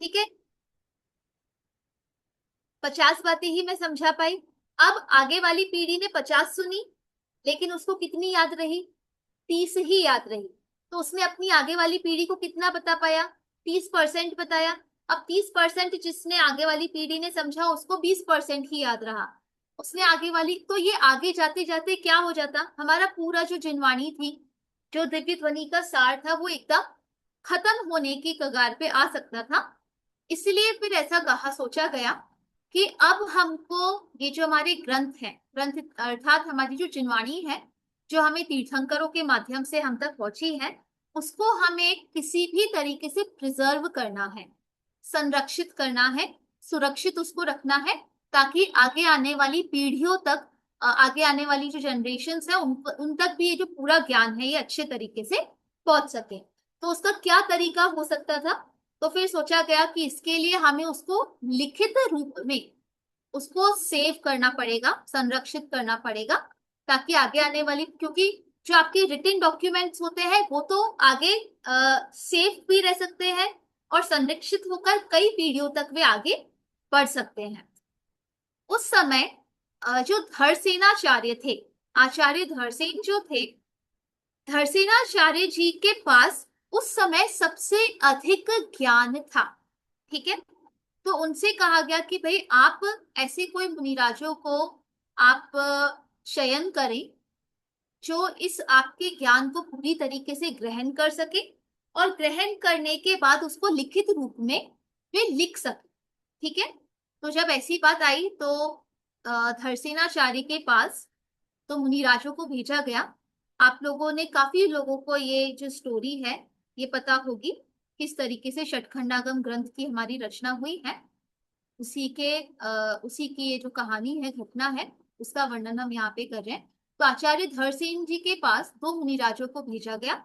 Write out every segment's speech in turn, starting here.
ठीक है, 50 बातें ही मैं समझा पाई। अब आगे वाली पीढ़ी ने 50 सुनी, लेकिन उसको कितनी याद रही? 30 ही याद रही। तो उसने अपनी आगे वाली पीढ़ी को कितना बता पाया? 30% बताया। अब 30% जिसने आगे वाली पीढ़ी ने समझा, उसको 20% ही याद रहा। उसने आगे वाली, तो ये आगे जाते जाते क्या हो जाता, हमारा पूरा जो जिनवाणी थी, जो दिव्य ध्वनि का सार था, वो एकदम खत्म होने की कगार पे आ सकता था। इसलिए फिर ऐसा कहा, सोचा गया कि अब हमको ये जो हमारे ग्रंथ हैं, ग्रंथ अर्थात हमारी जो जिनवाणी है, जो हमें तीर्थंकरों के माध्यम से हम तक पहुंची है, उसको हमें किसी भी तरीके से प्रिजर्व करना है, संरक्षित करना है, सुरक्षित उसको रखना है, ताकि आगे आने वाली पीढ़ियों तक, आगे आने वाली जो जनरेशन है, उन तक भी ये जो पूरा ज्ञान है, ये अच्छे तरीके से पहुंच सके। तो उसका क्या तरीका हो सकता था? तो फिर सोचा गया कि इसके लिए हमें उसको लिखित रूप में उसको सेव करना पड़ेगा, संरक्षित करना पड़ेगा, ताकि आगे आने वाली, क्योंकि जो आपके रिटन डॉक्यूमेंट्स होते हैं वो तो आगे सेफ भी रह सकते हैं और संरक्षित होकर कई पीढ़ियों तक वे आगे बढ़ सकते हैं। उस समय जो धरसेनाचार्य थे, आचार्य धरसेन जो थे, धरसेनाचार्य जी के पास उस समय सबसे अधिक ज्ञान था। ठीक है, तो उनसे कहा गया कि भाई आप ऐसे कोई मुनिराजों को आप चयन करें जो इस आपके ज्ञान को पूरी तरीके से ग्रहण कर सके, और ग्रहण करने के बाद उसको लिखित रूप में वे लिख सके। ठीक है, तो जब ऐसी बात आई तो धरसेनाचार्य के पास तो मुनिराजों को भेजा गया। आप लोगों ने, काफी लोगों को ये जो स्टोरी है ये पता होगी, किस तरीके से शतखंडागम ग्रंथ की हमारी रचना हुई है। उसी की ये जो कहानी है, घटना है, उसका वर्णन हम यहाँ पे कर रहे हैं। तो आचार्य धरसेन जी के पास दो मुनिराजों को भेजा गया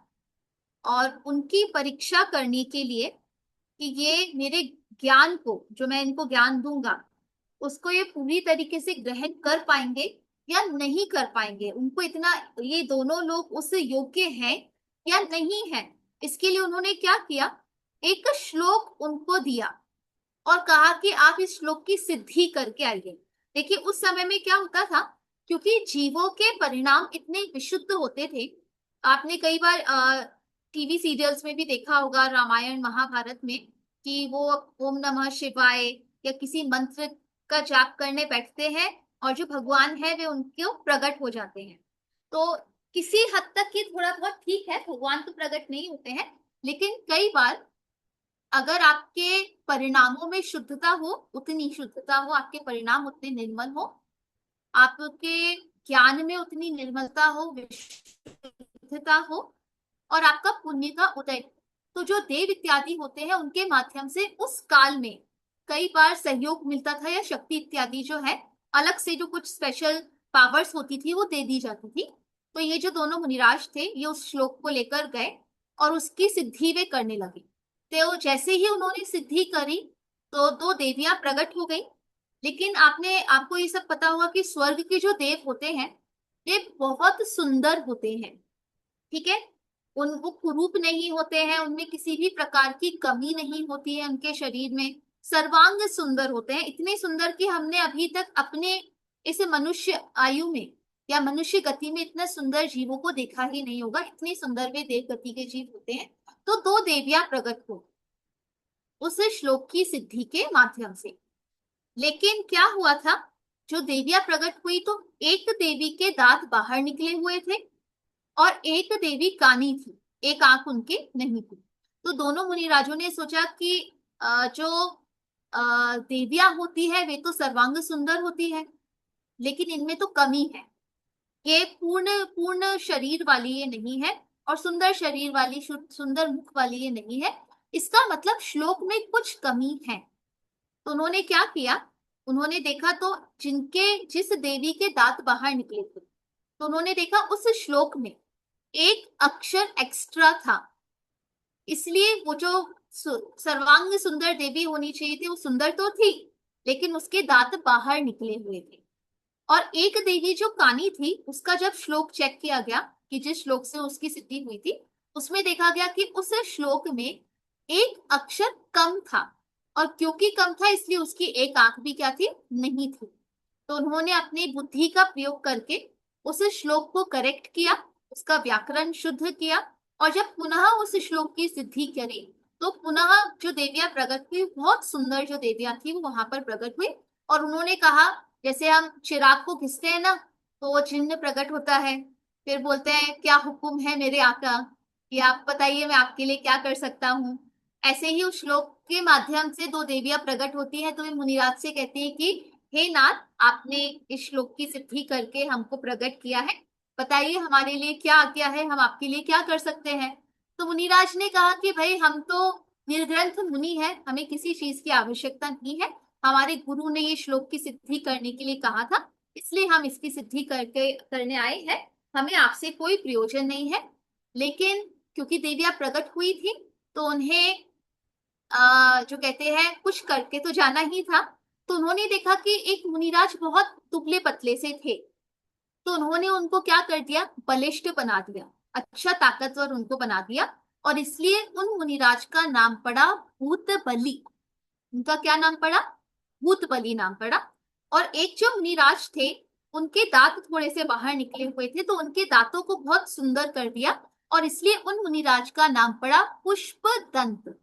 और उनकी परीक्षा करने के लिए कि ये मेरे ज्ञान को, जो मैं इनको ज्ञान दूंगा, उसको ये पूरी तरीके से ग्रहण कर पाएंगे या नहीं कर पाएंगे, उनको इतना, ये दोनों लोग उस योग्य हैं या नहीं है। इसके लिए उन्होंने क्या किया, एक श्लोक उनको दिया और कहा कि आप इस श्लोक की सिद्धि करके आइए। देखिए उस समय में क्या होता था, क्योंकि जीवों के परिणाम इतने विशुद्ध होते थे। आपने कई बार टीवी सीरियल्स में भी देखा होगा, रामायण महाभारत में, कि वो ओम नमः शिवाय या किसी मंत्र का जाप करने बैठते हैं और जो भगवान है वे उनको प्रकट हो जाते हैं। तो किसी हद तक ये थोड़ा बहुत ठीक है, भगवान तो प्रकट नहीं होते हैं, लेकिन कई बार अगर आपके परिणामों में शुद्धता हो, उतनी शुद्धता हो, आपके परिणाम उतने निर्मल हो, आपके ज्ञान में उतनी निर्मलता हो, विशुद्धता हो, और आपका पुण्य का उदय, तो जो देव इत्यादि होते हैं उनके माध्यम से उस काल में कई बार सहयोग मिलता था, या शक्ति इत्यादि जो है, अलग से जो कुछ स्पेशल पावर्स होती थी वो दे दी जाती थी। तो ये जो दोनों मुनिराज थे, ये उस श्लोक को लेकर गए और उसकी सिद्धि वे करने लगे। तो जैसे ही उन्होंने सिद्धि करी तो दो देवियां प्रकट हो गई। लेकिन आपको ये सब पता होगा कि स्वर्ग के जो देव होते हैं, वे बहुत सुंदर होते हैं। ठीक है, वो कुरूप नहीं होते हैं, उनमें किसी भी प्रकार की कमी नहीं होती है, उनके शरीर में सर्वांग सुंदर होते हैं, इतने सुंदर कि हमने अभी तक अपने इस मनुष्य आयु में या मनुष्य गति में इतना सुंदर जीवों को देखा ही नहीं होगा, इतने सुंदर वे देव गति के जीव होते हैं। तो दो देवियां प्रकट हो उस श्लोक की सिद्धि के माध्यम से। लेकिन क्या हुआ था, जो देवियां प्रकट हुई तो एक देवी के दांत बाहर निकले हुए थे और एक देवी कानी थी, एक आंख उनके नहीं थी। तो दोनों मुनिराजों ने सोचा कि जो देवियां होती है वे तो सर्वांग सुंदर होती है, लेकिन इनमें तो कमी है, ये पूर्ण पूर्ण शरीर वाली ये नहीं है, और सुंदर शरीर वाली, सुंदर मुख वाली ये नहीं है। इसका मतलब श्लोक में कुछ कमी है। तो उन्होंने क्या किया, उन्होंने देखा तो जिनके जिस देवी के दांत बाहर निकले थे, तो उन्होंने देखा उस श्लोक में एक अक्षर एक्स्ट्रा था। इसलिए वो जो सर्वांग सुंदर देवी होनी चाहिए थी, वो सुंदर तो थी, लेकिन उसके दांत बाहर निकले हुए थे। और एक देवी जो कानी थी, उसका जब श्लोक चेक किया गया कि जिस श्लोक से उसकी सिद्धि हुई थी, उसमें देखा गया कि उस श्लोक में एक अक्षर कम था। और क्योंकि कम था इसलिए उसकी एक आंख भी क्या थी, नहीं थी। तो उन्होंने अपनी बुद्धि का प्रयोग करके उस श्लोक को करेक्ट किया, उसका व्याकरण शुद्ध किया, और जब पुनः उस श्लोक की सिद्धि करी तो पुनः जो देवियां प्रकट हुई, बहुत सुंदर जो देवियां थी वो वहां पर प्रकट हुई। और उन्होंने कहा, जैसे हम चिराग को घिसते हैं ना तो वो चिन्ह प्रकट होता है, फिर बोलते हैं क्या हुक्म है मेरे आका, कि आप बताइए मैं आपके लिए क्या कर सकता हूँ। ऐसे ही उस श्लोक के माध्यम से दो देवियां प्रकट होती हैं, तो वे मुनिराज से कहती है कि हे नाथ, आपने इस श्लोक की सिद्धि करके हमको प्रकट किया है, बताइए हमारे लिए क्या आज्ञा है, हम आपके लिए क्या कर सकते हैं। तो मुनिराज ने कहा कि भाई हम तो निर्ग्रंथ मुनि हैं, हमें किसी चीज की आवश्यकता नहीं है, हमारे गुरु ने ये श्लोक की सिद्धि करने के लिए कहा था, इसलिए हम इसकी सिद्धि करके करने आए हैं, हमें आपसे कोई प्रयोजन नहीं है। लेकिन क्योंकि देवियां प्रकट हुई थी तो उन्हें जो कहते हैं कुछ करके तो जाना ही था। तो उन्होंने देखा कि एक मुनिराज बहुत दुबले पतले से थे, तो उन्होंने उनको क्या कर दिया, बलिष्ठ बना दिया, अच्छा ताकतवर उनको बना दिया, और इसलिए उन मुनिराज का नाम पड़ा भूत बलि। उनका क्या नाम पड़ा, भूत बलि नाम पड़ा। और एक जो मुनिराज थे उनके दांत थोड़े से बाहर निकले हुए थे, तो उनके दांतों को बहुत सुंदर कर दिया, और इसलिए उन मुनिराज का नाम पड़ा पुष्प दंत,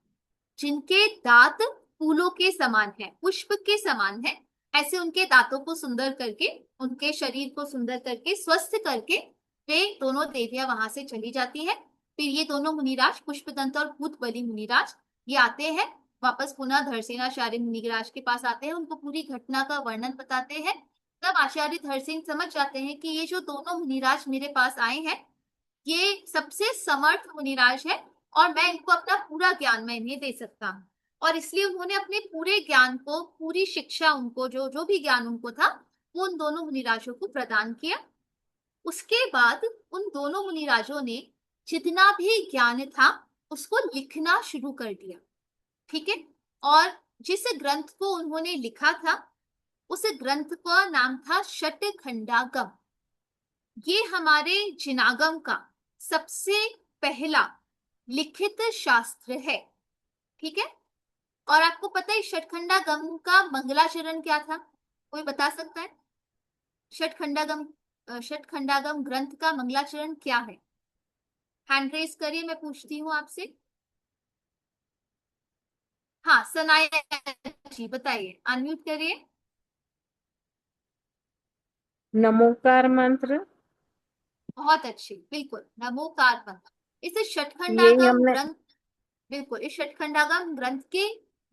जिनके दांत फूलों के समान है, पुष्प के समान है। ऐसे उनके दांतों को सुंदर करके, उनके शरीर को सुंदर करके, स्वस्थ करके वे दोनों देवियां वहां से चली जाती है। फिर ये दोनों मुनिराज, पुष्पदंत और भूत बलि मुनिराज, ये आते हैं वापस पुनः धरसेनाचार्य मुनिराज के पास आते हैं, उनको पूरी घटना का वर्णन बताते हैं। तब आचार्य धरसेन समझ जाते हैं कि ये जो दोनों मुनिराज मेरे पास आए हैं ये सबसे समर्थ मुनिराज है, और मैं इनको अपना पूरा ज्ञान मैं इन्हें दे सकता हूँ। और इसलिए उन्होंने अपने पूरे ज्ञान को, पूरी शिक्षा उनको, जो जो भी ज्ञान उनको था वो उन दोनों मुनिराजों को प्रदान किया। उसके बाद उन दोनों मुनिराजों ने जितना भी ज्ञान था उसको लिखना शुरू कर दिया, ठीक है। और जिस ग्रंथ को उन्होंने लिखा था उस ग्रंथ का नाम था षटखंडागम। ये हमारे जिनागम का सबसे पहला लिखित शास्त्र है, ठीक है। और आपको पता है षटखंडागम का मंगलाचरण क्या था, कोई बता सकता है? षटखंडागम षटखंडागम ग्रंथ का मंगलाचरण क्या है? हैंड रेस करिए, मैं पूछती हूँ आपसे। हाँ, सनाया जी बताइए, अनम्यूट करिए। नमोकार मंत्र। बहुत अच्छी, बिल्कुल नमोकार मंत्र। इस यही षटखंडागम हमने। ग्रंथ, बिल्कुल इस षटखंडागम ग्रंथ के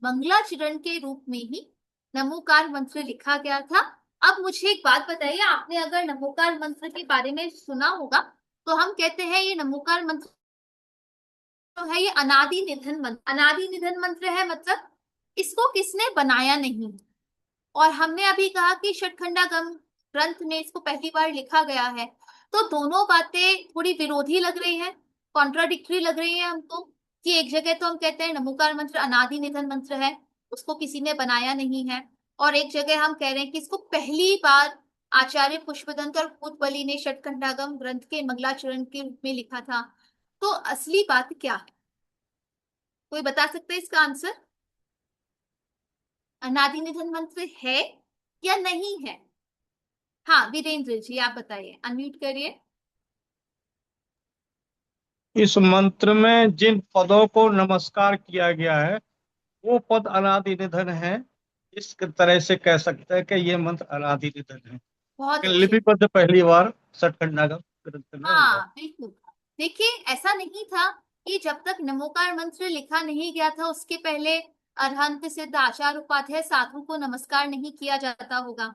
मंगलाचरण के रूप में ही नमोकार मंत्र लिखा गया था। अब मुझे एक बात बताइए, आपने अगर नमोकार मंत्र के बारे में सुना होगा, तो हम कहते हैं ये नमोकार मंत्र जो है ये अनादि निधन मंत्र, अनादि निधन मंत्र है, मतलब इसको किसने बनाया नहीं। और हमने अभी कहा कि षटखंडागम ग्रंथ में इसको पहली बार लिखा गया है, तो दोनों बातें थोड़ी विरोधी लग रही हैं, कॉन्ट्राडिक्टरी लग रही हैं हमको। कि एक जगह तो हम कहते हैं नमोकार मंत्र अनादि निधन मंत्र है, उसको किसी ने बनाया नहीं है, और एक जगह हम कह रहे हैं कि इसको पहली बार आचार्य पुष्पदंत और भूतबली ने षटखंडागम ग्रंथ के मंगलाचरण के रूप में लिखा था। तो असली बात क्या है, कोई बता सकता है इसका आंसर? अनादि निधन मंत्र है या नहीं है? हाँ वीरेंद्र जी आप बताइए, अनम्यूट करिए। इस मंत्र में जिन पदों को नमस्कार किया गया है वो पद अनादि निधन है। इस तरह से कह सकते हैं कि ये मंत्र अनादि निधन है, बहुत लेकिन अच्छे। लिपिबद्ध पहली बार सतखंडागम ग्रंथ में हुआ। हाँ बिल्कुल। देखिए ऐसा नहीं था कि जब तक नमोकार मंत्र लिखा नहीं गया था उसके पहले अरहंत सिद्ध आचार्य उपाध्याय साधु को नमस्कार नहीं किया जाता होगा,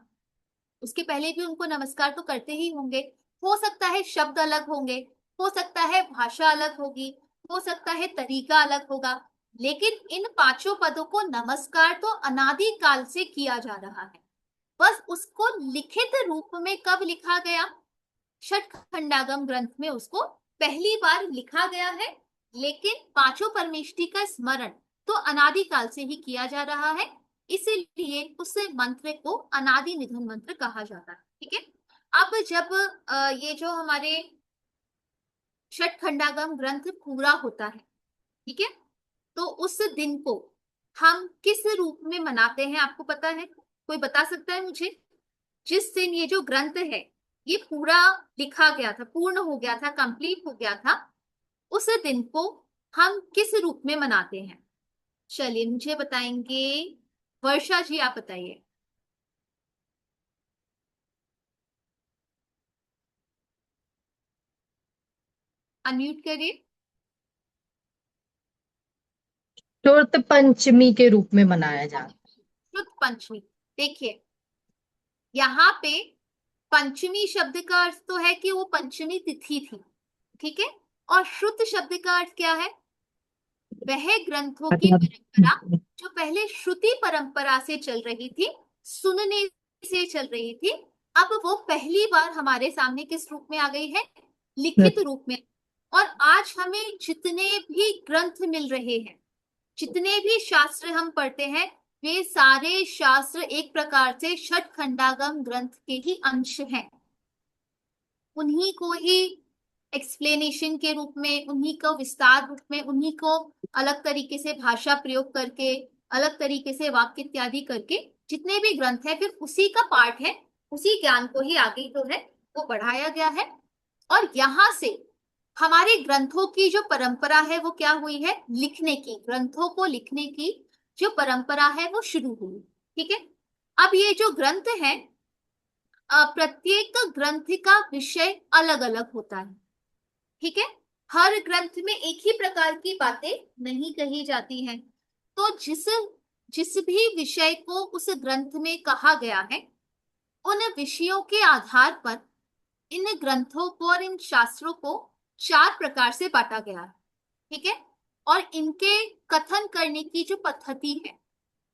उसके पहले भी उनको नमस्कार तो करते ही होंगे। हो सकता है शब्द अलग होंगे, हो सकता है भाषा अलग होगी, हो सकता है तरीका अलग होगा, लेकिन इन पांचों पदों को नमस्कार तो अनादि काल से किया जा रहा है। बस उसको लिखित रूप में कब लिखा गया, षटखंडागम ग्रंथ में उसको पहली बार लिखा गया है। लेकिन पांचों परमेष्टि का स्मरण तो अनादि काल से ही किया जा रहा है, इसीलिए उस मंत्र को अनादि निधन मंत्र कहा जाता है, ठीक है। अब जब ये जो हमारे षटखंडागम ग्रंथ पूरा होता है, ठीक है, तो उस दिन को हम किस रूप में मनाते हैं, आपको पता है? कोई बता सकता है मुझे? जिस दिन ये जो ग्रंथ है ये पूरा लिखा गया था, पूर्ण हो गया था, कंप्लीट हो गया था, उस दिन को हम किस रूप में मनाते हैं? चलिए मुझे बताएंगे। वर्षा जी आप बताइए। अनम्यूट करिए। शुद्ध पंचमी के रूप में मनाया जाता है। शुद्ध पंचमी। देखिए यहाँ पे पंचमी शब्द का अर्थ तो है कि वो पंचमी तिथि थी, ठीक है। और शुद्ध शब्द का अर्थ क्या है? वह ग्रंथों की परंपरा जो पहले श्रुति परंपरा से चल रही थी, सुनने से चल रही थी, अब वो पहली बार हमारे सामने किस रूप में आ गई है? लिखित रूप में। और आज हमें जितने भी ग्रंथ मिल रहे हैं, जितने भी शास्त्र हम पढ़ते हैं, वे सारे शास्त्र एक प्रकार से षट खंडागम ग्रंथ के ही अंश हैं। उन्हीं को ही एक्सप्लेनेशन के रूप में, उन्हीं को विस्तार रूप में, उन्हीं को अलग तरीके से भाषा प्रयोग करके, अलग तरीके से वाक्य इत्यादि करके जितने भी ग्रंथ है, फिर उसी का पार्ट है, उसी ज्ञान को ही आगे जो है वो बढ़ाया गया है। और यहाँ से हमारे ग्रंथों की जो परंपरा है वो क्या हुई है? लिखने की, ग्रंथों को लिखने की जो परंपरा है वो शुरू हुई, ठीक है। अब ये जो ग्रंथ है, प्रत्येक ग्रंथ का विषय अलग अलग होता है, ठीक है। हर ग्रंथ में एक ही प्रकार की बातें नहीं कही जाती हैं। तो जिस जिस भी विषय को उस ग्रंथ में कहा गया है, उन विषयों के आधार पर इन ग्रंथों को और इन शास्त्रों को 4 प्रकार से बांटा गया है, ठीक है। और इनके कथन करने की जो पद्धति है,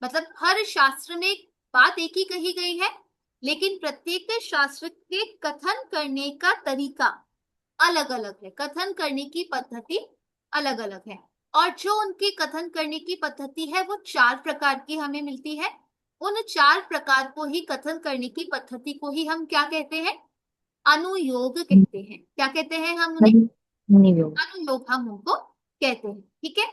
मतलब हर शास्त्र में बात एक ही कही गई है, लेकिन प्रत्येक शास्त्र के कथन करने का तरीका अलग अलग है, कथन करने की पद्धति अलग अलग है। और जो उनकी कथन करने की पद्धति है वो 4 प्रकार की हमें मिलती है। उन 4 प्रकार को ही, कथन करने की पद्धति को ही हम क्या कहते हैं? अनुयोग कहते हैं। क्या कहते हैं हम उन्हें? अनुयोग हम उनको कहते हैं, ठीक है।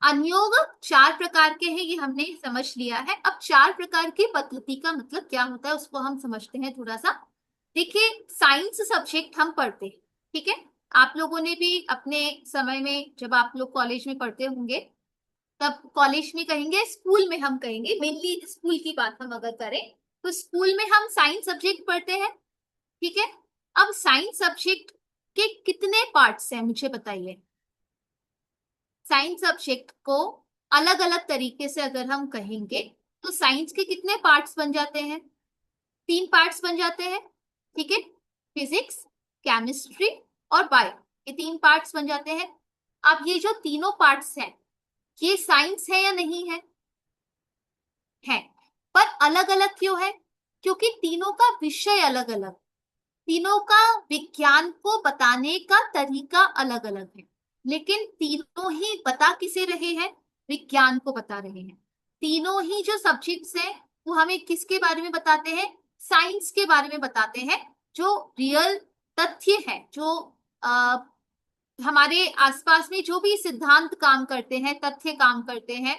अनुयोग 4 प्रकार के हैं, ये हमने समझ लिया है। अब 4 प्रकार की पद्धति का मतलब क्या होता है उसको हम समझते हैं थोड़ा सा। देखिए साइंस सब्जेक्ट हम पढ़ते हैं, ठीक है। आप लोगों ने भी अपने समय में, जब आप लोग कॉलेज में पढ़ते होंगे, तब कॉलेज में कहेंगे, स्कूल में हम कहेंगे, मेनली स्कूल की बात हम अगर करें तो स्कूल में हम साइंस सब्जेक्ट पढ़ते हैं, ठीक है। अब साइंस सब्जेक्ट के कितने पार्ट्स हैं मुझे बताइए? साइंस सब्जेक्ट को अलग अलग तरीके से अगर हम कहेंगे तो साइंस के कितने पार्ट्स बन जाते हैं? 3 पार्ट्स बन जाते हैं, ठीक है। फिजिक्स, केमिस्ट्री और बायो, ये 3 पार्ट्स बन जाते हैं। अब ये जो तीनों पार्ट्स हैं, ये साइंस है या नहीं है? है। पर अलग अलग क्यों है? क्योंकि तीनों का विषय अलग अलग, तीनों का विज्ञान को बताने का तरीका अलग अलग है, लेकिन तीनों ही बता किसे रहे हैं? विज्ञान को बता रहे हैं। तीनों ही जो सब्जेक्ट्स हैं वो हमें किसके बारे में बताते हैं? साइंस के बारे में बताते हैं। जो रियल तथ्य है, जो हमारे आसपास में जो भी सिद्धांत काम करते हैं, तथ्य काम करते हैं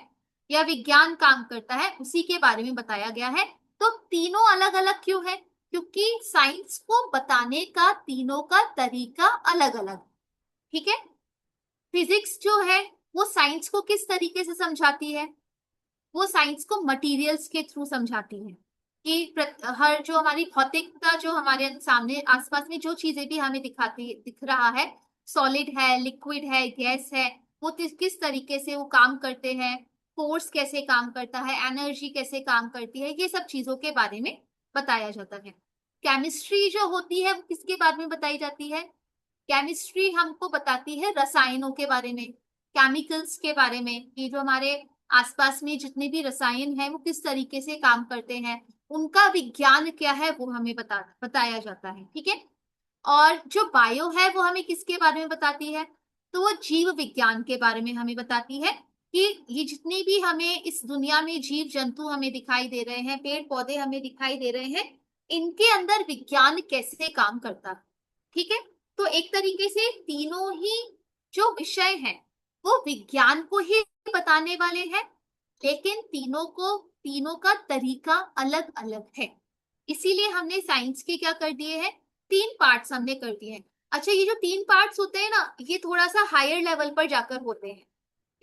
या विज्ञान काम करता है, उसी के बारे में बताया गया है। तो तीनों अलग अलग क्यों है? क्योंकि साइंस को बताने का तीनों का तरीका अलग अलग, ठीक है। फिजिक्स जो है वो साइंस को किस तरीके से समझाती है? वो साइंस को मटेरियल्स के थ्रू समझाती है कि हर जो हमारी भौतिकता, जो हमारे सामने आसपास में जो चीजें भी हमें दिख रहा है, सॉलिड है, लिक्विड है, गैस है, वो किस तरीके से वो काम करते हैं, फोर्स कैसे काम करता है, एनर्जी कैसे काम करती है, ये सब चीजों के बारे में बताया जाता है। केमिस्ट्री जो होती है वो किसके बारे में बताई जाती है? केमिस्ट्री हमको बताती है रसायनों के बारे में, केमिकल्स के बारे में, कि जो हमारे आसपास में जितने भी रसायन हैं वो किस तरीके से काम करते हैं, उनका विज्ञान क्या है वो हमें बताया जाता है, ठीक है। और जो बायो है वो हमें किसके बारे में बताती है? तो वो जीव विज्ञान के बारे में हमें बताती है कि ये जितने भी हमें इस दुनिया में जीव जंतु हमें दिखाई दे रहे हैं, पेड़ पौधे हमें दिखाई दे रहे हैं, इनके अंदर विज्ञान कैसे काम करता है, ठीक है। तो एक तरीके से तीनों ही जो विषय हैं वो विज्ञान को ही बताने वाले हैं, लेकिन तीनों का तरीका अलग अलग है। इसीलिए हमने साइंस के क्या कर दिए हैं, 3 पार्ट्स हमने कर दिए हैं। अच्छा, ये जो 3 पार्ट्स होते हैं ना, ये थोड़ा सा हायर लेवल पर जाकर होते हैं।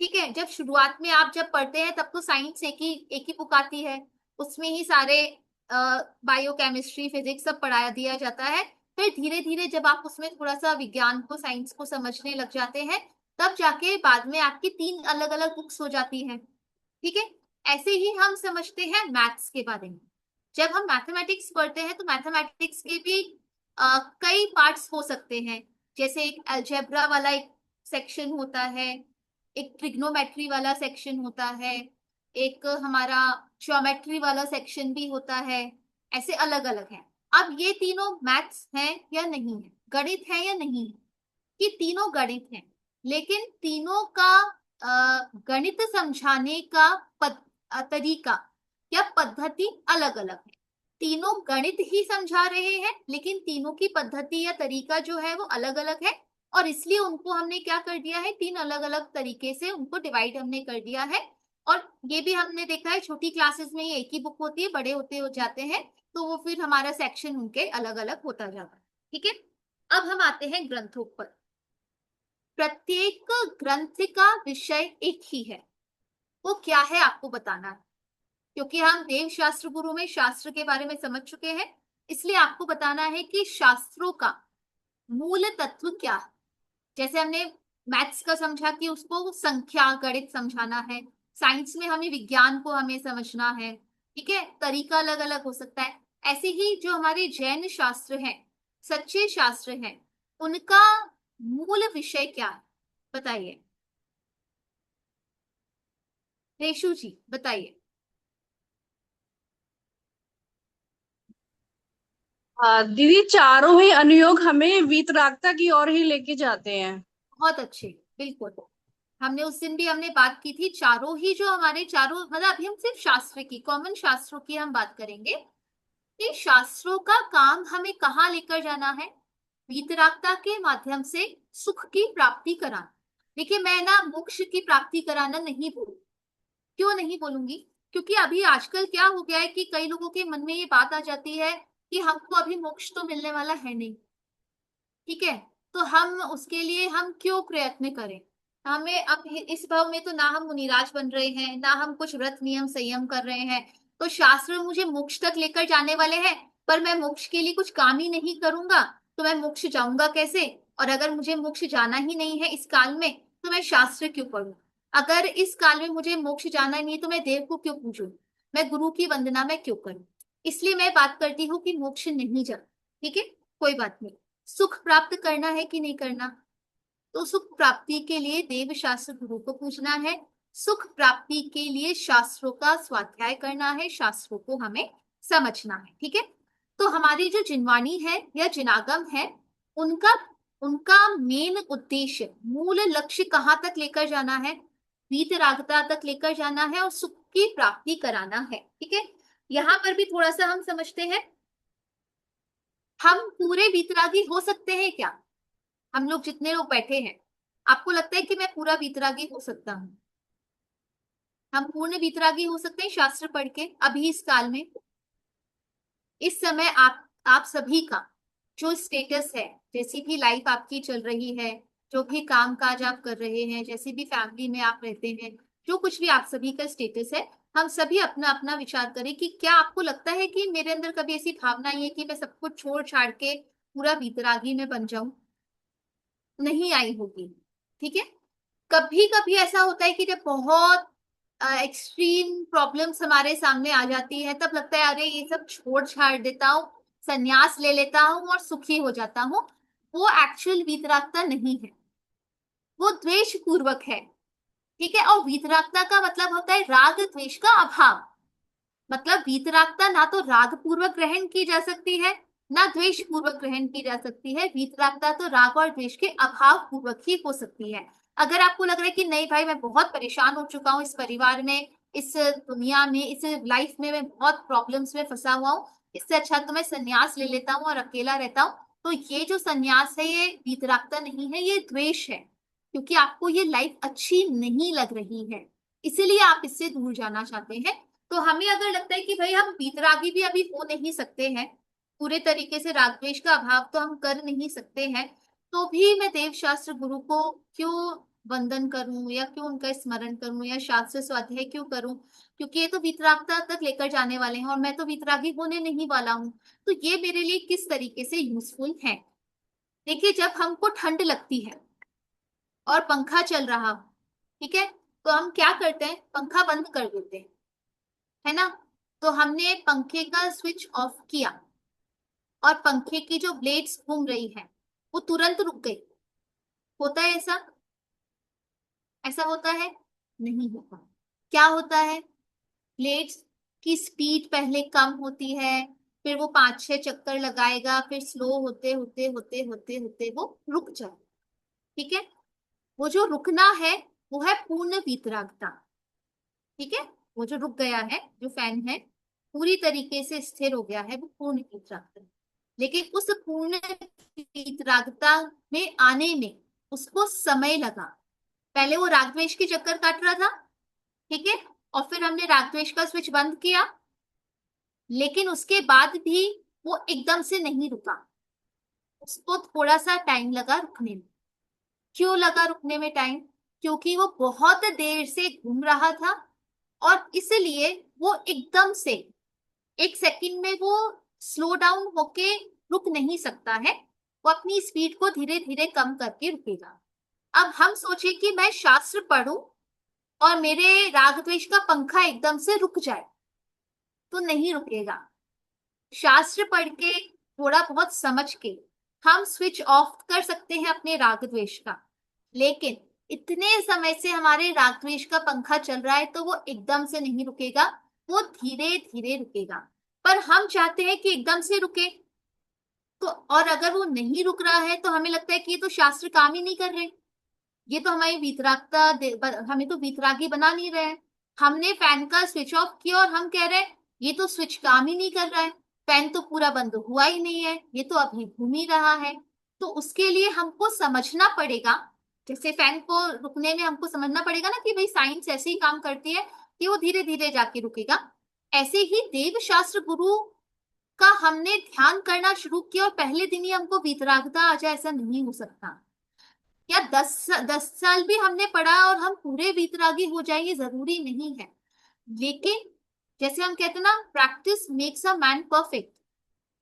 ठीक है, जब शुरुआत में आप जब पढ़ते हैं तब तो साइंस एक ही बुक आती है, उसमें ही सारे बायोकेमिस्ट्री फिजिक्स सब पढ़ाया दिया जाता है। फिर धीरे धीरे जब आप उसमें थोड़ा सा विज्ञान को साइंस को समझने लग जाते हैं, तब जाके बाद में आपकी 3 अलग अलग बुक्स हो जाती हैं। ठीक है, ऐसे ही हम समझते हैं मैथ्स के बारे में। जब हम मैथमेटिक्स पढ़ते हैं तो मैथमेटिक्स के भी कई पार्ट्स हो सकते हैं। जैसे एक अलजेब्रा वाला एक सेक्शन होता है, एक ट्रिग्नोमेट्री वाला सेक्शन होता है, एक हमारा ज्योमेट्री वाला सेक्शन भी होता है। ऐसे अलग अलग है। अब ये तीनों मैथ्स हैं या नहीं है, गणित है या नहीं है? ये तीनों गणित हैं, लेकिन तीनों का गणित समझाने का तरीका या पद्धति अलग अलग है। तीनों गणित ही समझा रहे हैं, लेकिन तीनों की पद्धति या तरीका जो है वो अलग अलग है। और इसलिए उनको हमने क्या कर दिया है, 3 अलग अलग तरीके से उनको डिवाइड हमने कर दिया है। और ये भी हमने देखा है, छोटी क्लासेस में ये एक ही बुक होती है, बड़े होते हो जाते हैं तो वो फिर हमारा सेक्शन उनके अलग अलग होता जाता है। ठीक है, अब हम आते हैं ग्रंथों पर। प्रत्येक ग्रंथ का विषय एक ही है, वो क्या है आपको बताना है। क्योंकि हम देव शास्त्र गुरु में शास्त्र के बारे में समझ चुके हैं, इसलिए आपको बताना है कि शास्त्रों का मूल तत्व क्या है। जैसे हमने मैथ्स का समझा कि उसको संख्या गणित समझाना है, साइंस में हमें विज्ञान को हमें समझना है। ठीक है, तरीका अलग अलग हो सकता है। ऐसे ही जो हमारे जैन शास्त्र हैं, सच्चे शास्त्र हैं, उनका मूल विषय क्या है, बताइए। रेशु जी बताइए। दीदी चारों ही अनुयोग हमें वीतरागता की ओर ही लेके जाते हैं। बहुत अच्छे, बिल्कुल। हमने उस दिन भी हमने बात की थी, चारों ही जो हमारे चारों, मतलब अभी हम सिर्फ शास्त्र की, कॉमन शास्त्रों की हम बात करेंगे कि शास्त्रों का काम हमें कहाँ लेकर जाना है, वीतरागता के माध्यम से सुख की प्राप्ति कराना। देखिए, मैं ना मोक्ष की प्राप्ति कराना नहीं बोलूं। क्यों नहीं बोलूंगी? क्योंकि अभी आजकल क्या हो गया है कि कई लोगों के मन में ये बात आ जाती है कि हमको अभी मोक्ष तो मिलने वाला है नहीं। ठीक है, तो हम उसके लिए हम क्यों प्रयत्न करें। हमें अब इस भाव में तो ना हम मुनिराज बन रहे हैं, ना हम कुछ व्रत नियम संयम कर रहे हैं। तो शास्त्र मुझे मोक्ष तक लेकर जाने वाले हैं, पर मैं मोक्ष के लिए कुछ काम ही नहीं करूंगा तो मैं मोक्ष जाऊंगा कैसे? और अगर मुझे मोक्ष जाना ही नहीं है इस काल में, तो मैं शास्त्र क्यों पढूं? अगर इस काल में मुझे मोक्ष जाना नहीं है तो मैं देव को क्यों पूजूं? मैं गुरु की वंदना मैं क्यों करूं? इसलिए मैं बात करती हूँ कि मोक्ष नहीं जा। ठीक है, कोई बात नहीं। सुख प्राप्त करना है कि नहीं करना? तो सुख प्राप्ति के लिए देव शास्त्र गुरु को पूजना है, सुख प्राप्ति के लिए शास्त्रों का स्वाध्याय करना है, शास्त्रों को हमें समझना है। ठीक है, तो हमारी जो जिनवाणी है या जिनागम है, उनका उनका मेन उद्देश्य, मूल लक्ष्य कहाँ तक लेकर जाना है? वीतरागता तक लेकर जाना है और सुख की प्राप्ति कराना है। ठीक है, यहाँ पर भी थोड़ा सा हम समझते हैं, हम पूरे वीतरागी हो सकते हैं क्या? हम लोग जितने लोग बैठे हैं, आपको लगता है कि मैं पूरा वीतरागी हो सकता हूँ? हम पूर्ण वीतरागी हो सकते हैं शास्त्र पढ़ के अभी इस काल में? इस समय आप सभी का जो स्टेटस है, जैसी भी लाइफ आपकी चल रही है, जो भी काम काज आप कर रहे हैं, जैसी भी फैमिली में आप रहते हैं, जो कुछ भी आप सभी का स्टेटस है, हम सभी अपना अपना विचार करें कि क्या आपको लगता है कि मेरे अंदर कभी ऐसी भावना आई है कि मैं सब कुछ छोड़ छाड़ के पूरा वीतरागी में बन जाऊं? नहीं आई होगी। ठीक है, कभी कभी ऐसा होता है कि जब बहुत एक्सट्रीम प्रॉब्लम्स हमारे सामने आ जाती है, तब लगता है अरे ये सब छोड़ छाड़ देता हूँ, संन्यास ले लेता हूँ और सुखी हो जाता हूँ। वो एक्चुअल वीतरागता नहीं है, वो द्वेष पूर्वक है। ठीक है, और वीतरागता का मतलब होता है राग द्वेष का अभाव। मतलब वीतरागता ना तो राग पूर्वक ग्रहण की जा सकती है, ना द्वेष पूर्वक ग्रहण की जा सकती है। वीतरागता तो राग और द्वेष के अभाव पूर्वक ही हो सकती है। अगर आपको लग रहा है कि नहीं भाई मैं बहुत परेशान हो चुका हूँ इस परिवार में, इस दुनिया में, इस लाइफ में मैं बहुत प्रॉब्लम्स में फंसा हुआ हूँ, इससे अच्छा तो मैं संन्यास ले लेता हूँ और अकेला रहता हूँ, तो ये जो संन्यास है ये वीतरागता नहीं है, ये द्वेष है। क्योंकि आपको ये लाइफ अच्छी नहीं लग रही है, इसीलिए आप इससे दूर जाना चाहते हैं। तो हमें अगर लगता है कि भाई हम वीतरागी भी अभी हो नहीं सकते हैं, पूरे तरीके से राग द्वेष का अभाव तो हम कर नहीं सकते हैं, तो भी मैं देव शास्त्र गुरु को क्यों वंदन करूं या क्यों उनका स्मरण करूं या शास्त्र स्वाध्याय क्यों करूं, क्योंकि ये तो वीतरागता तक लेकर जाने वाले हैं और मैं तो वीतरागी होने नहीं वाला हूं। तो ये मेरे लिए किस तरीके से यूजफुल है। देखिए, जब हमको ठंड लगती है और पंखा चल रहा हो, ठीक है, तो हम क्या करते हैं, पंखा बंद कर देते हैं, है ना। तो हमने पंखे का स्विच ऑफ किया और पंखे की जो ब्लेड्स घूम रही है वो तुरंत रुक गई। होता है ऐसा? ऐसा होता है? नहीं होता। क्या होता है, ब्लेड्स की स्पीड पहले कम होती है, फिर वो 5-6 चक्कर लगाएगा, फिर स्लो होते होते होते होते होते वो रुक जाए। ठीक है, वो जो रुकना है वो है पूर्ण वीतरागता। ठीक है, वो जो रुक गया है, जो फैन है पूरी तरीके से स्थिर हो गया है, वो पूर्ण वीतरागता। लेकिन उस पूर्ण वीतरागता में आने में उसको समय लगा। पहले वो राग द्वेष के चक्कर काट रहा था, ठीक है, और फिर हमने राग द्वेष का स्विच बंद किया, लेकिन उसके बाद भी वो एकदम से नहीं रुका, उसको थोड़ा सा टाइम लगा रुकने में। क्यों लगा रुकने में टाइम? क्योंकि वो बहुत देर से घूम रहा था और इसलिए वो एकदम से 1 सेकंड में वो स्लो डाउन होके रुक नहीं सकता है, वो अपनी स्पीड को धीरे धीरे कम करके रुकेगा। अब हम सोचे कि मैं शास्त्र पढ़ूं और मेरे राग द्वेष का पंखा एकदम से रुक जाए, तो नहीं रुकेगा। शास्त्र पढ़ के थोड़ा बहुत समझ के हम स्विच ऑफ कर सकते हैं अपने राग द्वेष का, लेकिन इतने समय से हमारे राग द्वेष का पंखा चल रहा है तो वो एकदम से नहीं रुकेगा, वो धीरे धीरे रुकेगा। पर हम चाहते हैं कि एकदम से रुके, तो और अगर वो नहीं रुक रहा है तो हमें लगता है कि ये तो शास्त्र काम ही नहीं कर रहे, ये तो हमारी वीतरागता, हमें तो वीतरागी बना नहीं रहे हैं। हमने फैन का स्विच ऑफ किया और हम कह रहे हैं ये तो स्विच काम ही नहीं कर रहा है, फैन तो पूरा बंद हुआ ही नहीं है, ये तो अभी घूम ही रहा है। तो उसके लिए हमको समझना पड़ेगा, जैसे फैन को रुकने में हमको समझना पड़ेगा ना कि भाई साइंस ऐसे ही काम करती है कि वो धीरे धीरे जाके रुकेगा। ऐसे ही देव शास्त्र गुरु का हमने ध्यान करना शुरू किया और पहले दिन ही हमको वीतरागता आ जाए, ऐसा नहीं हो सकता। या 10 साल भी हमने पढ़ा और हम पूरे वीतरागी हो जाएंगे, जरूरी नहीं है। लेकिन जैसे हम कहते हैं ना, practice makes a man perfect,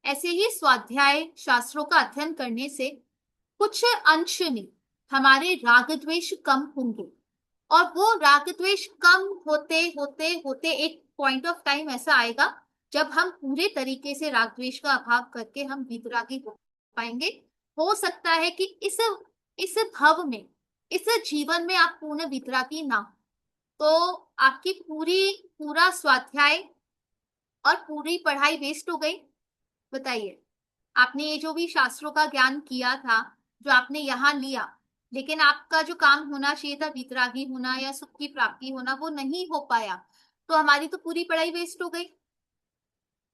ऐसे ही स्वाध्याय शास्त्रों का अध्ययन करने से कुछ अंश में हमारे राग द्वेष कम होंगे, और वो राग द्वेष कम होते होते होते एक पॉइंट ऑफ टाइम ऐसा आएगा जब हम पूरे तरीके से राग द्वेष का अभाव करके हम वीतरागी हो पाएंगे। हो सकता है कि इस भव में, इस जीवन में आप पूर्ण वीतरागी ना हो, तो आपकी पूरा स्वाध्याय और पूरी पढ़ाई वेस्ट हो गई। बताइए, आपने ये जो भी शास्त्रों का ज्ञान किया था, जो आपने यहाँ लिया, लेकिन आपका जो काम होना चाहिए था वीतरागी होना या सुख की प्राप्ति होना, वो नहीं हो पाया, तो हमारी तो पूरी पढ़ाई वेस्ट हो गई।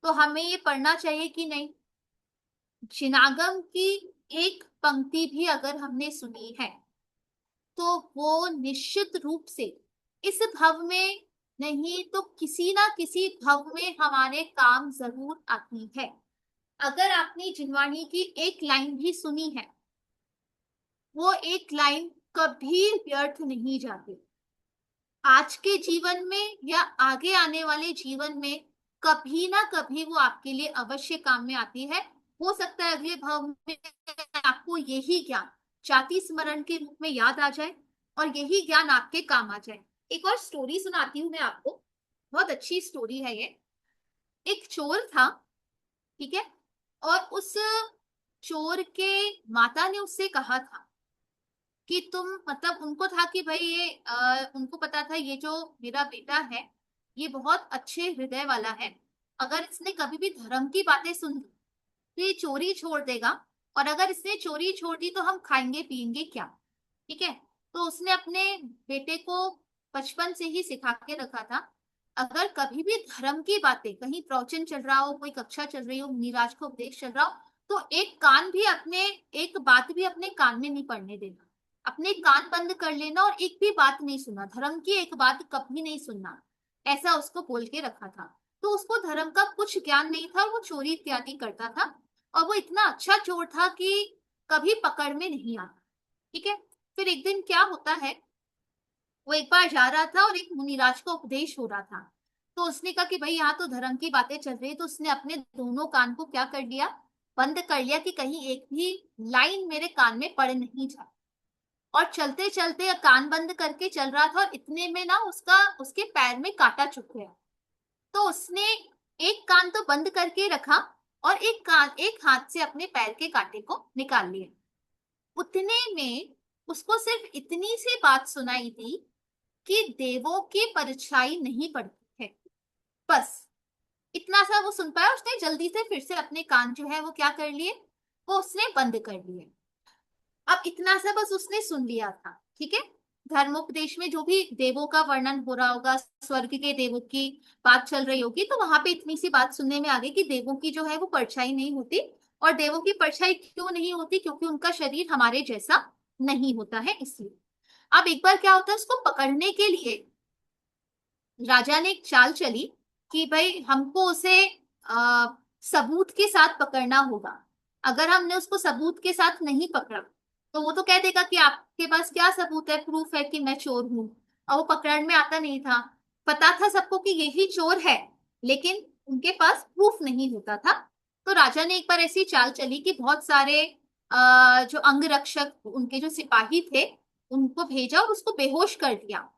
तो हमें ये पढ़ना चाहिए कि नहीं? जिनागम की एक पंक्ति भी अगर हमने सुनी है तो वो निश्चित रूप से इस भव में नहीं तो किसी ना किसी भव में हमारे काम जरूर आती है। अगर आपने जिनवाणी की एक लाइन भी सुनी है, वो एक लाइन कभी व्यर्थ नहीं जाती। आज के जीवन में या आगे आने वाले जीवन में कभी ना कभी वो आपके लिए अवश्य काम में आती है। हो सकता है अगले भाव में आपको यही ज्ञान जाति स्मरण के रूप में याद आ जाए और यही ज्ञान आपके काम आ जाए। एक और स्टोरी सुनाती हूँ मैं आपको, बहुत अच्छी स्टोरी है ये। एक चोर था, ठीक है, और उस चोर के माता ने उससे कहा था कि तुम, मतलब उनको था कि भाई ये उनको पता था ये जो मेरा बेटा है ये बहुत अच्छे हृदय वाला है, अगर इसने कभी भी धर्म की बातें सुन ली तो ये चोरी छोड़ देगा, और अगर इसने चोरी छोड़ दी तो हम खाएंगे पिएंगे क्या। ठीक है, तो उसने अपने बेटे को बचपन से ही सिखा के रखा था, अगर कभी भी धर्म की बातें, कहीं प्रवचन चल रहा हो, कोई कक्षा चल रही हो, मुनिराज को उपदेश चल रहा हो, तो एक बात भी अपने कान में नहीं पड़ने देना। अपने कान बंद कर लेना और एक भी बात नहीं सुनना, धर्म की एक बात कभी नहीं सुनना, ऐसा उसको बोल के रखा था। तो उसको धर्म का कुछ ज्ञान नहीं था और वो चोरी इत्यादि करता था, और वो इतना अच्छा चोर था कि कभी पकड़ में नहीं आता। ठीक है। फिर एक दिन क्या होता है, वो एक बार जा रहा था और एक मुनिराज को उपदेश हो रहा था। तो उसने कहा कि भाई यहाँ तो धर्म की बातें चल रही है, तो उसने अपने दोनों कान को क्या कर लिया, बंद कर लिया कि कहीं एक भी लाइन मेरे कान में पड़ नहीं जाए। और चलते चलते कान बंद करके चल रहा था और इतने में ना उसके पैर में कांटा चुभ गया। तो उसने एक कान तो बंद करके रखा और एक हाथ से अपने पैर के कांटे को निकाल लिया। उतने में उसको सिर्फ इतनी सी बात सुनाई दी कि देवों की परछाई नहीं पड़ती है। बस इतना सा वो सुन पाया। उसने जल्दी से फिर से अपने कान जो है वो क्या कर लिए, वो उसने बंद कर लिए। अब इतना सा बस उसने सुन लिया था। ठीक है। धर्मोपदेश में जो भी देवों का वर्णन हो रहा होगा, स्वर्ग के देवों की बात चल रही होगी, तो वहां पे इतनी सी बात सुनने में आ गई कि देवों की जो है वो परछाई नहीं होती। और देवों की परछाई क्यों नहीं होती, क्योंकि उनका शरीर हमारे जैसा नहीं होता है, इसलिए। अब एक बार क्या होता है, उसको पकड़ने के लिए राजा ने एक चाल चली कि भाई हमको उसे सबूत के साथ पकड़ना होगा। अगर हमने उसको सबूत के साथ नहीं पकड़ा तो वो तो कह देगा कि आपके पास क्या सबूत है, प्रूफ है कि मैं चोर हूं। और वो पकड़ में आता नहीं था। पता था सबको कि यही चोर है, लेकिन उनके पास प्रूफ नहीं होता था। तो राजा ने एक बार ऐसी चाल चली कि बहुत सारे जो अंगरक्षक, उनके जो सिपाही थे, उनको भेजा और उसको बेहोश कर दिया।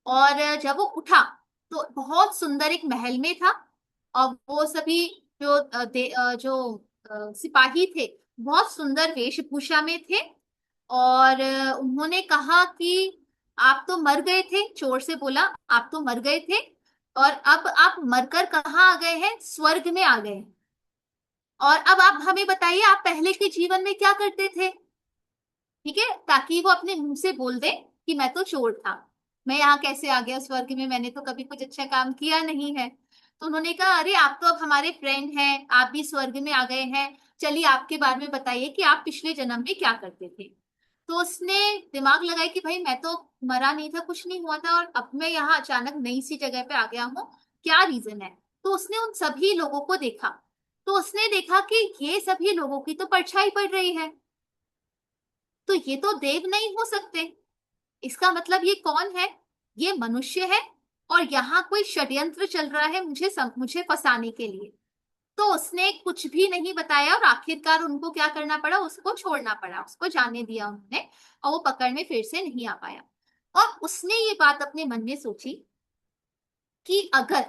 और जब वो उठा तो बहुत सुंदर एक महल में था। और वो सभी जो सिपाही थे बहुत सुंदर वेशभूषा में थे। और उन्होंने कहा कि आप तो मर गए थे, चोर से बोला आप तो मर गए थे और अब आप मरकर कहाँ आ गए हैं, स्वर्ग में आ गए। और अब आप हमें बताइए आप पहले के जीवन में क्या करते थे। ठीक है, ताकि वो अपने मुंह से बोल दे कि मैं तो चोर था, मैं यहाँ कैसे आ गया स्वर्ग में, मैंने तो कभी कुछ अच्छा काम किया नहीं है। तो उन्होंने कहा अरे आप तो अब हमारे फ्रेंड हैं, आप भी स्वर्ग में आ गए हैं, चलिए आपके बारे में बताइए कि आप पिछले जन्म में क्या करते थे। तो उसने दिमाग लगाया कि भाई मैं तो मरा नहीं था, कुछ नहीं हुआ था, और अब मैं यहाँ अचानक नई सी जगह पे आ गया हूँ, क्या रीजन है। तो उसने उन सभी लोगों को देखा। तो उसने देखा कि ये सभी लोगों की तो परछाई पड़ रही है, तो ये तो देव नहीं हो सकते। इसका मतलब ये कौन है, ये मनुष्य है, और यहाँ कोई षड्यंत्र चल रहा है मुझे फंसाने के लिए। तो उसने कुछ भी नहीं बताया और आखिरकार उनको क्या करना पड़ा, उसको छोड़ना पड़ा, उसको जाने दिया उन्होंने, और वो पकड़ में फिर से नहीं आ पाया। और उसने ये बात अपने मन में सोची कि अगर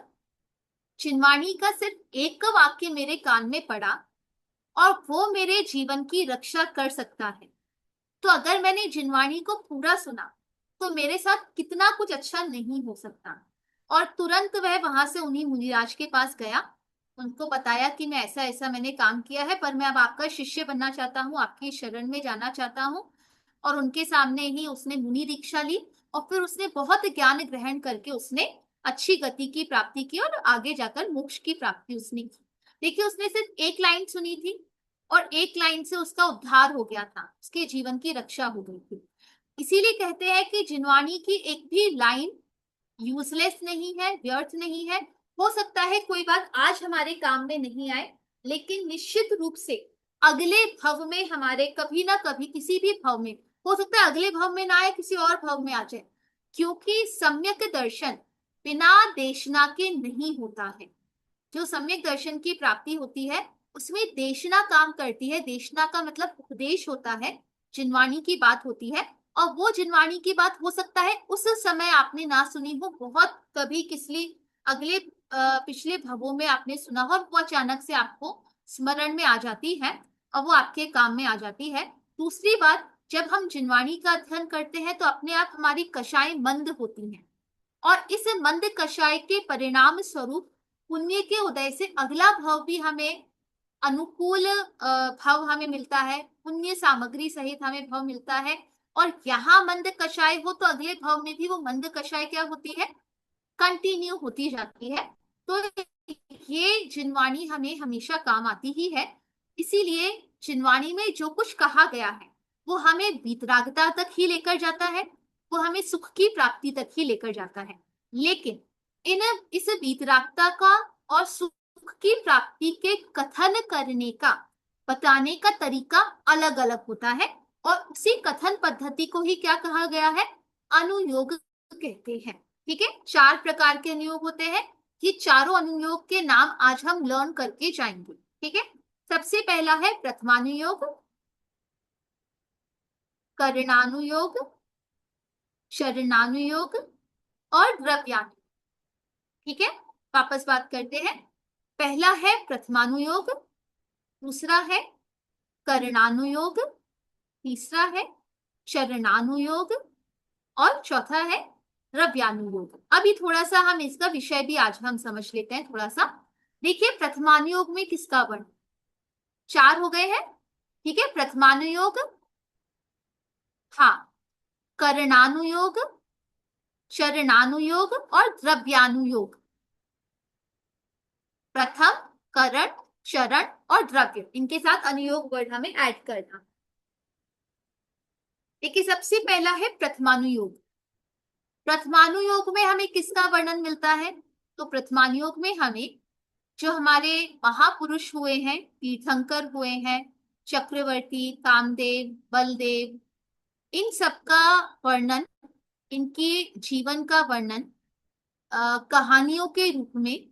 चिनवाणी का सिर्फ एक वाक्य मेरे कान में पड़ा और वो मेरे जीवन की रक्षा कर सकता है, तो अगर मैंने जिनवाणी को पूरा सुना तो मेरे साथ कितना कुछ अच्छा नहीं हो सकता। और तुरंत वह वहां से उन्हीं मुनिराज के पास गया, उनको बताया कि मैं ऐसा ऐसा मैंने काम किया है, पर मैं अब आपका शिष्य बनना चाहता हूँ, आपकी शरण में जाना चाहता हूँ। और उनके सामने ही उसने मुनि दीक्षा ली और फिर उसने बहुत ज्ञान ग्रहण करके उसने अच्छी गति की प्राप्ति की और आगे जाकर मोक्ष की प्राप्ति उसने की। देखिए उसने सिर्फ एक लाइन सुनी थी और एक लाइन से उसका उद्धार हो गया था, उसके जीवन की रक्षा हो गई थी। इसीलिए कहते हैं कि जिनवाणी की एक भी लाइन यूजलेस नहीं है, व्यर्थ नहीं है। हो सकता है कोई बात आज हमारे काम में नहीं आए, लेकिन निश्चित रूप से अगले भव में हमारे कभी ना कभी किसी भी भव में, हो सकता है अगले भव में ना आए, किसी और भव में आ जाए, क्योंकि सम्यक दर्शन बिना देशना के नहीं होता है। जो सम्यक दर्शन की प्राप्ति होती है उसमें देशना काम करती है। देशना का मतलब उपदेश होता है, जिनवाणी की बात होती है। और वो जिनवाणी की बात हो सकता है उस समय आपने ना सुनी हो, बहुत कभी किसी अगले पिछले भवों में आपने सुना हो, और वो अचानक से आपको स्मरण में आ जाती है और वो आपके काम में आ जाती है। दूसरी बात, जब हम जिनवाणी का अध्ययन करते हैं तो अपने आप हमारी कषाएं मंद होती हैं, और इस मंद कषाय के परिणाम स्वरूप पुण्य के उदय से अगला भाव भी हमें अनुकूल भाव हमें मिलता है, पुण्य सामग्री सहित हमें भाव मिलता है। और यहाँ मंद कषाय हो तो अगले भाव में भी वो मंद कषाय क्या होती है, कंटिन्यू होती जाती है। तो ये जिनवाणी हमें हमेशा काम आती ही है। इसीलिए जिनवाणी में जो कुछ कहा गया है वो हमें वीतरागता तक ही लेकर जाता है, वो हमें सुख की प्राप्ति तक ही लेकर जाता है। लेकिन इस वीतरागता का और सुख की प्राप्ति के कथन करने का, बताने का तरीका अलग अलग होता है, और उसी कथन पद्धति को ही क्या कहा गया है? अनुयोग कहते हैं। ठीक है, 4 प्रकार के अनुयोग होते हैं। ये चारों अनुयोग के नाम आज हम लर्न करके जाएंगे। ठीक है, सबसे पहला है प्रथमानुयोग, करणानुयोग, शरणानुयोग और द्रव्यानुयोग। ठीक है, वापस बात करते हैं। पहला है प्रथमानुयोग, दूसरा है करणानुयोग, तीसरा है शरणानुयोग और चौथा है द्रव्यानुयोग। अभी थोड़ा सा हम इसका विषय भी आज हम समझ लेते हैं थोड़ा सा। देखिए, प्रथमानुयोग में किसका वर्ण? 4 हो गए हैं। ठीक है, प्रथमानुयोग, हाँ, करणानुयोग, शरणानुयोग और द्रव्यानुयोग। प्रथम, करण, शरण और द्रव्य, इनके साथ अनुयोग वर्ड हमें ऐड करना। देखिए, सबसे पहला है प्रथमानुयोग। प्रथमानुयोग में हमें किसका वर्णन मिलता है? तो प्रथमानुयोग में हमें जो हमारे महापुरुष हुए हैं, तीर्थंकर हुए हैं, चक्रवर्ती, कामदेव, बलदेव, इन सबका वर्णन, इनके जीवन का वर्णन कहानियों के रूप में,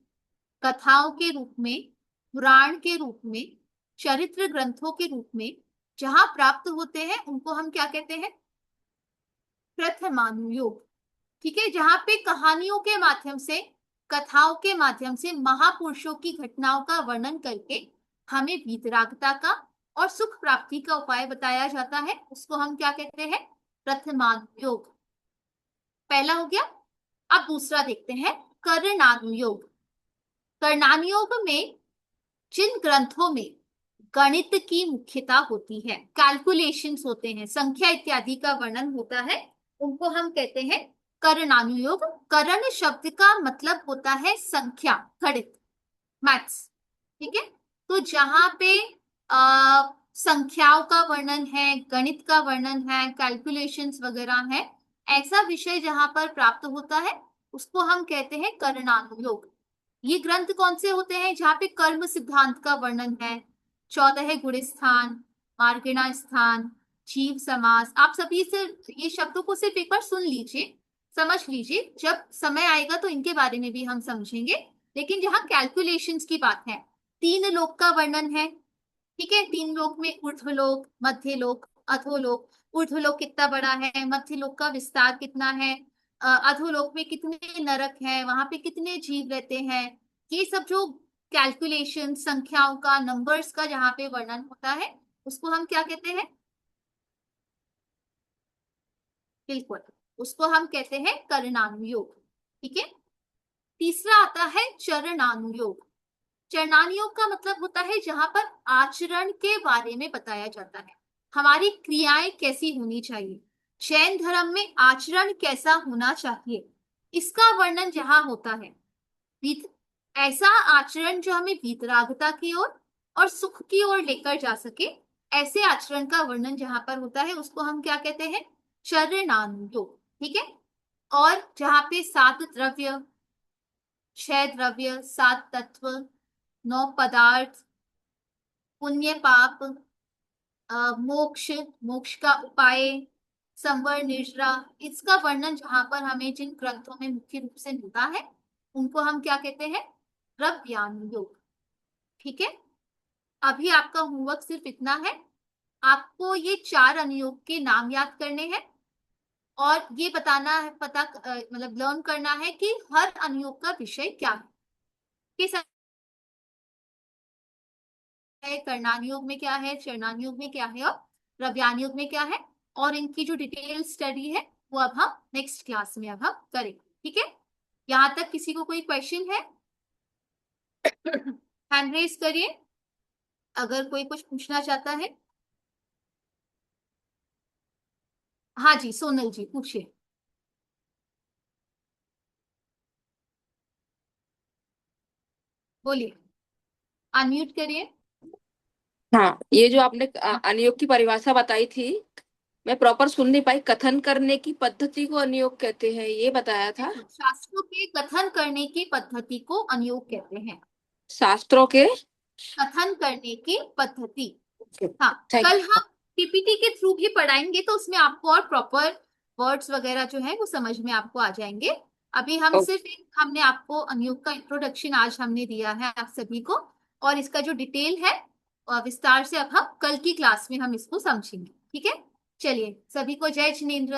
कथाओं के रूप में, पुराण के रूप में, चरित्र ग्रंथों के रूप में जहां प्राप्त होते हैं उनको हम क्या कहते हैं? प्रथमानुयोग। ठीक है, जहां पे कहानियों के माध्यम से, कथाओं के माध्यम से महापुरुषों की घटनाओं का वर्णन करके हमें वीतरागता का और सुख प्राप्ति का उपाय बताया जाता है, उसको हम क्या कहते हैं? प्रथमानुयोग। पहला हो गया। अब दूसरा देखते हैं, करणानुयोग। करणानुयोग में जिन ग्रंथों में गणित की मुख्यता होती है, कैलकुलेशंस होते हैं, संख्या इत्यादि का वर्णन होता है, उनको हम कहते हैं करणानुयोग। करण शब्द का मतलब होता है संख्या, गणित, मैथ्स। ठीक है, तो जहां पे संख्याओं का वर्णन है, गणित का वर्णन है, कैलकुलेशंस वगैरह है, ऐसा विषय जहां पर प्राप्त होता है उसको हम कहते हैं करणानुयोग। ये ग्रंथ कौन से होते हैं? जहाँ पे कर्म सिद्धांत का वर्णन है, 14 गुण स्थान, मार्गिणा स्थान, जीव समास। आप सभी से ये शब्दों को सिर्फ एक बार सुन लीजिए, समझ लीजिए, जब समय आएगा तो इनके बारे में भी हम समझेंगे। लेकिन जहाँ कैलकुलेशंस की बात है, 3 लोक का वर्णन है। ठीक है, 3 लोक में ऊर्ध्वलोक, मध्यलोक, अधोलोक। ऊर्ध्वलोक कितना बड़ा है, मध्यलोक का विस्तार कितना है, अधोलोक में कितने नरक हैं, वहां पे कितने जीव रहते हैं, ये सब जो कैलकुलेशन, संख्याओं का, नंबर्स का जहां पे वर्णन होता है उसको हम क्या कहते हैं? बिल्कुल, उसको हम कहते हैं करणानुयोग। ठीक है, तीसरा आता है चरणानुयोग। चरणानुयोग का मतलब होता है जहां पर आचरण के बारे में बताया जाता है, हमारी क्रियाएं कैसी होनी चाहिए, जैन धर्म में आचरण कैसा होना चाहिए, इसका वर्णन जहां होता है। ऐसा आचरण जो हमें वीतरागता की ओर और सुख की ओर लेकर जा सके, ऐसे आचरण का वर्णन जहां पर होता है उसको हम क्या कहते हैं? चरणानुयोग। ठीक है, और जहां पे 7 द्रव्य, 6 द्रव्य, 7 तत्व, 9 पदार्थ, पुण्य पाप, मोक्ष, मोक्ष का उपाय, संवर निर्जरा, इसका वर्णन जहां पर हमें जिन ग्रंथों में मुख्य रूप से मिलता है उनको हम क्या कहते हैं? द्रव्यानुयोग। ठीक है, अभी आपका होमवर्क सिर्फ इतना है, आपको ये 4 अनुयोग के नाम याद करने हैं और ये बताना है, मतलब लर्न करना है कि हर अनुयोग का विषय क्या है, किस है, कर्णानुयोग में क्या है, चरणानुयोग में क्या है और द्रव्यानुयोग में क्या है, और इनकी जो डिटेल स्टडी है वो अब हम नेक्स्ट क्लास में अब हम करेंगे। ठीक है, यहाँ तक किसी को कोई क्वेश्चन है? हैंड रेज करिए अगर कोई कुछ पूछना चाहता है। हाँ जी, सोनल जी पूछिए, बोलिए, अनम्यूट करिए। हाँ, ये जो आपने अनुयोग की परिभाषा बताई थी, मैं प्रॉपर सुन नहीं पाई। कथन करने की पद्धति को अनुयोग कहते हैं, ये बताया था। शास्त्रों के कथन करने की पद्धति को अनुयोग कहते हैं। शास्त्रों के कथन करने की पद्धति। हाँ, Thank कल you. हम पीपीटी के थ्रू भी पढ़ाएंगे तो उसमें आपको और प्रॉपर वर्ड्स वगैरह जो है वो समझ में आपको आ जाएंगे। अभी हम Okay. सिर्फ हमने आपको अनुयोग का इंट्रोडक्शन आज हमने दिया है आप सभी को, और इसका जो डिटेल है विस्तार से अब हम कल की क्लास में हम इसको समझेंगे। ठीक है, चलिए सभी को जय जिनेंद्र।